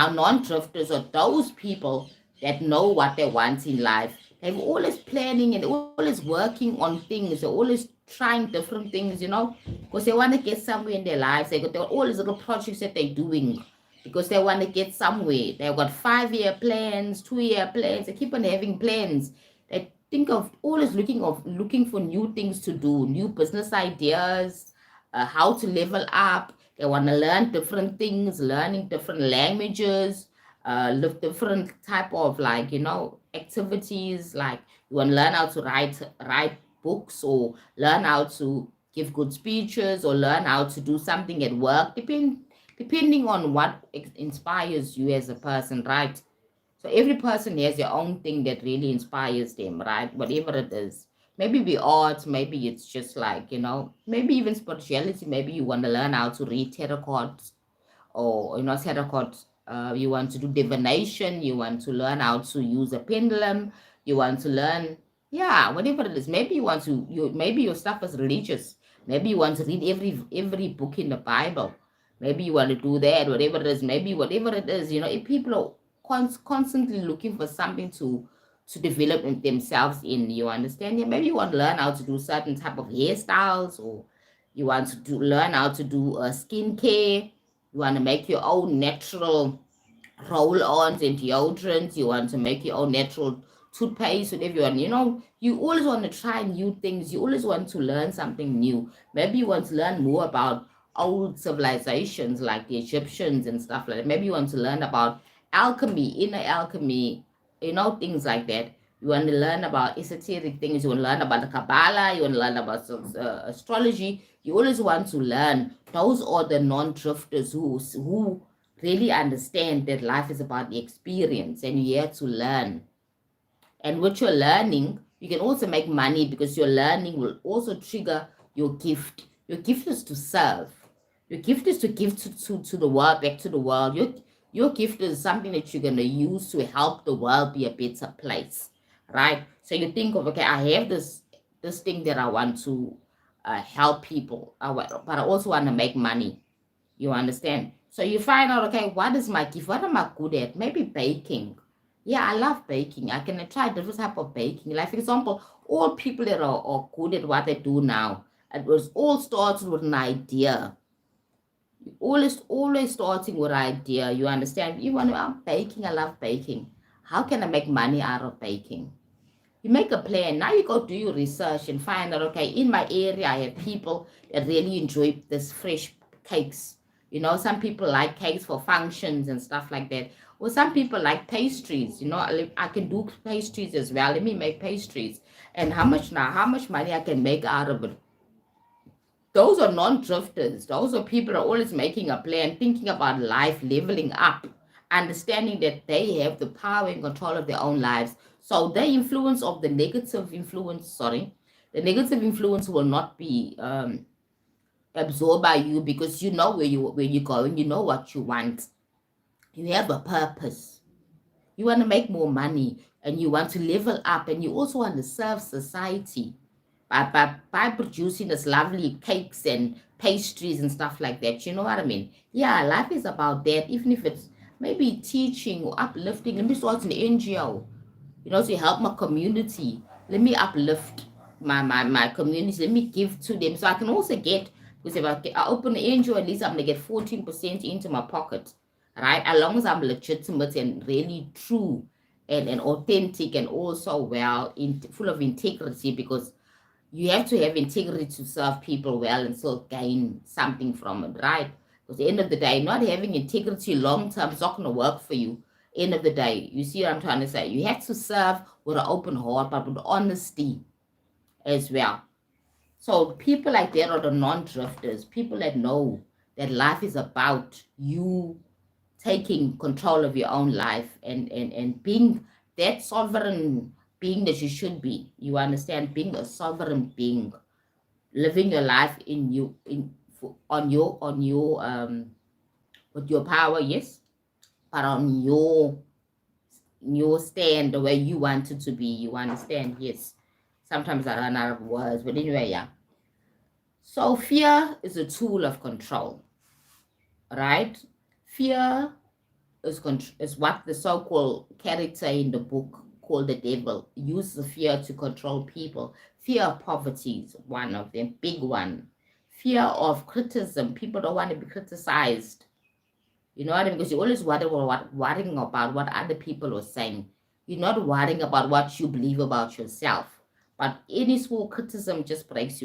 Now, non-drifters are those people that know what they want in life. They're always planning and always working on things. They're always trying different things, because they want to get somewhere in their lives. They're always little projects that they're doing because they want to get somewhere. They've got 5-year plans, 2-year plans. They keep on having plans. They think of always looking for new things to do, new business ideas, how to level up. They want to learn different things, learning different languages, look different type of activities. Like you want to learn how to write books, or learn how to give good speeches, or learn how to do something at work, depending on what inspires you as a person, right? So every person has their own thing that really inspires them, right? Whatever it is. Maybe be art, maybe it's just maybe even spirituality. Maybe you want to learn how to read tarot cards, or tarot cards. You want to do divination. You want to learn how to use a pendulum. You want to learn, yeah, whatever it is. Maybe maybe your stuff is religious. Maybe you want to read every book in the Bible. Maybe you want to do that, whatever it is. Maybe whatever it is, if people are constantly looking for something to develop themselves in, you understand? Yeah, maybe you want to learn how to do certain type of hairstyles, or you want to learn how to do skincare. You want to make your own natural roll-ons and deodorants. You want to make your own natural toothpaste, whatever you want. You always want to try new things. You always want to learn something new. Maybe you want to learn more about old civilizations like the Egyptians and stuff like that. Maybe you want to learn about alchemy, inner alchemy, things like that. You want to learn about esoteric things. You want to learn about the Kabbalah. You want to learn about astrology. You always want to learn. Those are the non-drifters who really understand that life is about the experience, and you have to learn. And what you're learning, you can also make money, because your learning will also trigger your gift. Your gift is to serve. Your gift is to give to the world, back to the world. Your gift is something that you're going to use to help the world be a better place, right? So you think of, okay, I have this thing that I want to help people, but I also want to make money. You understand? So you find out, okay, what is my gift? What am I good at? Maybe baking. Yeah, I love baking. I can try different type of baking. Like, for example, all people that are good at what they do now, it was all started with an idea. Always starting with an idea. You understand? I'm baking. I love baking. How can I make money out of baking? You make a plan. Now you go do your research and find out, okay, in my area, I have people that really enjoy this fresh cakes. Some people like cakes for functions and stuff like that. Or some people like pastries. I can do pastries as well. Let me make pastries. And how much money I can make out of it. Those are non-drifters. Those are people who are always making a plan, thinking about life, leveling up, understanding that they have the power and control of their own lives. So the negative influence will not be absorbed by you, because you know where you're going. You know what you want. You have a purpose. You want to make more money, and you want to level up, and you also want to serve society by producing this lovely cakes and pastries and stuff like that. You know what I mean? Yeah, life is about that. Even if it's maybe teaching or uplifting. Let me start an NGO, to help my community. Let me uplift my community. Let me give to them. So I can also get, because if I open an NGO, at least I'm going to get 14% into my pocket, right? As long as I'm legitimate and really true and authentic, and also full of integrity, because you have to have integrity to serve people well and still gain something from it, right? Because at the end of the day, not having integrity long term is not going to work for you. End of the day, you see what I'm trying to say? You have to serve with an open heart, but with honesty as well. So people like that are the non-drifters, people that know that life is about you taking control of your own life, and being that sovereign being that you should be. You understand? Being a sovereign being, living your life on your with your power, yes, but on your stand the way you want it to be. You understand? Yes. Sometimes I run out of words, but anyway, yeah. So fear is a tool of control, right? Fear is what the so-called character in the book called the devil uses fear to control people. Fear of poverty is one of them, big one. Fear of criticism. People don't want to be criticized. You know what I mean? Because you always worrying about what other people are saying. You're not worrying about what you believe about yourself. But any small criticism just breaks you